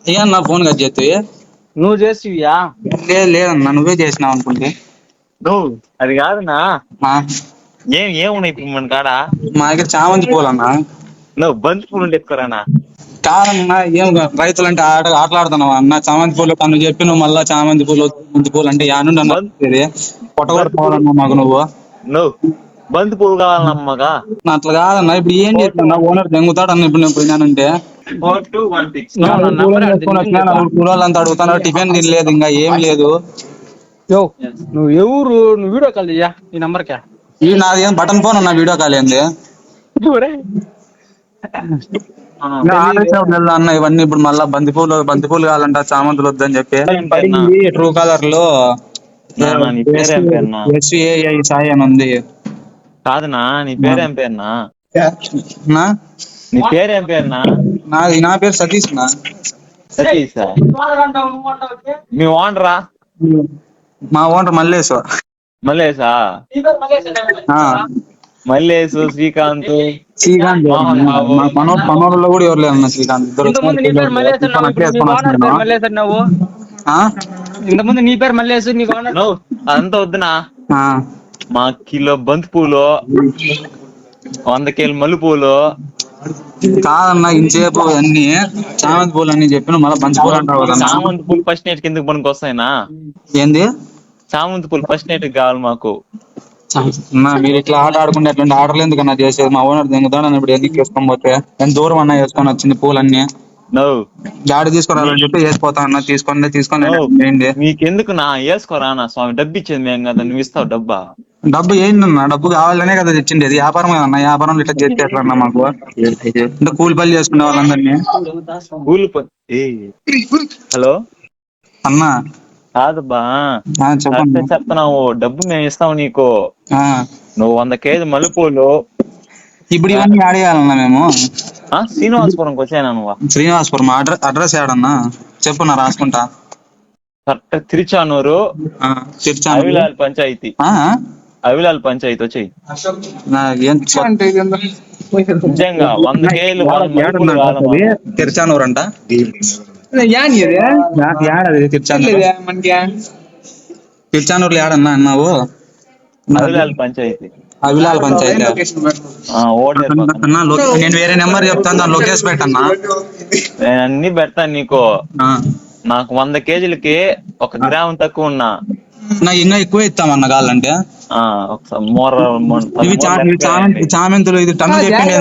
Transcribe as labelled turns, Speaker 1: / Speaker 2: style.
Speaker 1: అయ్యా నా phone cut చేస్తే
Speaker 2: నువ్వు చేసివియా?
Speaker 1: లేదన్నా నువ్వే చేసినావు అనుకుంటే.
Speaker 2: నువ్వు అది కాదన్నా.
Speaker 1: ఆ,
Speaker 2: ఏమున్నాయి ఇప్పుడు మన కాడ?
Speaker 1: మా దగ్గర చామంతి పూలన్నా.
Speaker 2: నువ్వు బంతి పూలు ఉంటే ఎత్తుకోరానా?
Speaker 1: కాదన్నా ఏం రైతులు అంటే ఆటలాడుతున్నావా అన్న? చామంతి పూలు నువ్వు చెప్పి నువ్వు మళ్ళా చామంతి పూలు బంతి పూలు అంటే యానుండి అన్న పొట్టగొట్టుకోవాలన్నా మాకు నువ్వు.
Speaker 2: నువ్వు బంతి పూలు కావాలన్నమ్మగా.
Speaker 1: అట్లా కాదన్నా, ఇప్పుడు ఏం చేస్తున్నా? ఓనర్ దెంగుతాడు అన్న ఇప్పుడు నేను పోయినానంటే. కూలోళ్ళంతా అడుగుతున్నారు, టిఫిన్ తినలేదు, ఇంకా ఏం లేదు.
Speaker 2: నువ్వు ఎవరు? నువ్వు వీడియో కాల్ చెయ్యా ఈ నంబర్ కే.
Speaker 1: ఈ నాది ఏం బటన్ ఫోన్ అన్న, వీడియో కాల్ ఏంది అన్న? ఇవన్నీ ఇప్పుడు మళ్ళా బంతిపూలు కావాలంట, చామంతులు వద్దని చెప్పి ట్రూ కలర్ లో SAI సాయి అని ఉంది.
Speaker 2: కాదనా, నీ పేరేం పేరునా?
Speaker 1: నా
Speaker 2: నీ పేరేం పేరునా?
Speaker 1: నా పేరు సతీష్ నా.
Speaker 2: సతీష్ మీ ఓనరా?
Speaker 1: మా ఓనర్ మల్లేశ్వర్.
Speaker 2: మల్లేశా? మల్లేశు, శ్రీకాంత్
Speaker 1: మనోళ్ళు కూడా ఎవరు లేదన్న. శ్రీకాంత్
Speaker 2: ఇంతకుముందు నీ పేరు మల్లేశు, నీ ఓనర్ అదంతా వద్దునా. మా కిలో బంతి పూలు, 100 కేలు మల్లె పూలు
Speaker 1: కాదన్నా. ఇంచేపు అన్ని చామంతి పూలు అన్ని చెప్పిన మళ్ళీ బంతి పూలు అంటావు కదా.
Speaker 2: చామంతి పూలు ఫస్ట్ నైట్ కిందకి పనికి వస్తాయినా?
Speaker 1: ఏంది
Speaker 2: చామంతి పూలు ఫస్ట్ నైట్ కావాలి మాకు.
Speaker 1: మీరు ఇట్లా ఆట ఆడుకుంటే అట్లాంటి ఆర్డర్లు ఎందుకన్నా చేసేది? మా ఓనర్ దిగుతాడు ఇప్పుడు ఎందుకు వేసుకొని పోతే ఎంత దూరం అన్నా వేసుకొని వచ్చింది పూలన్నీ. గాడి తీసుకురాలని చెప్పి వేసిపోతా అన్నా. తీసుకొని
Speaker 2: నీకెందుకు నా వేసుకోరా నా స్వామి? డబ్బు ఇచ్చేది మేము కదా, నువ్వు ఇస్తావు డబ్బా?
Speaker 1: డబ్బు ఏంటన్నా? డబ్బు కావాలనే కదా తెచ్చిండేది. వ్యాపారం కదన్నా, వ్యాపారం ఇట్లా చేస్తే ఎట్లన్నా మాకు? అంటే కూలి పని చేసుకునే వాళ్ళందరినీ.
Speaker 2: హలో
Speaker 1: అన్నా
Speaker 2: కాదబ్బా, చెప్తున్నావు డబ్బు మేము ఇస్తాము నీకు. నువ్వు 100 కేజీ మల్లెపూలు
Speaker 1: ఇప్పుడు ఇవన్నీ ఆడేయాలన్నా మేము.
Speaker 2: శ్రీనివాసపురంకి వచ్చానా? నువ్వు
Speaker 1: శ్రీనివాసపురం అడ్రస్ ఏడన్నా చెప్పున్నా, రాసుకుంటా.
Speaker 2: కరెక్ట్ తిరుచానూరు, అవిలాల్ పంచాయతీ. అవిలాల్ పంచాయతీ వచ్చేయి. నిజంగా 100 కేజీలు
Speaker 1: తిరుచానూరు అంట. తిరుచానూరులో ఏడన్నా అన్నావు?
Speaker 2: అవిలాల్ పంచాయతీ.
Speaker 1: అవిలాల్ పంచాయతీ. నేను వేరే నెంబర్ చెప్తాను, దాని లొకేషన్ పెట్టన్నా.
Speaker 2: నేను అన్ని పెడతాను నీకు. నాకు 100 కేజీలకి 1 గ్రామ్ తక్కువ ఉన్నా.
Speaker 1: ఇంకా ఎక్కువ ఇస్తామన్న కావాలంటే. చామంతులు ఇది టన్ను చెప్పింది.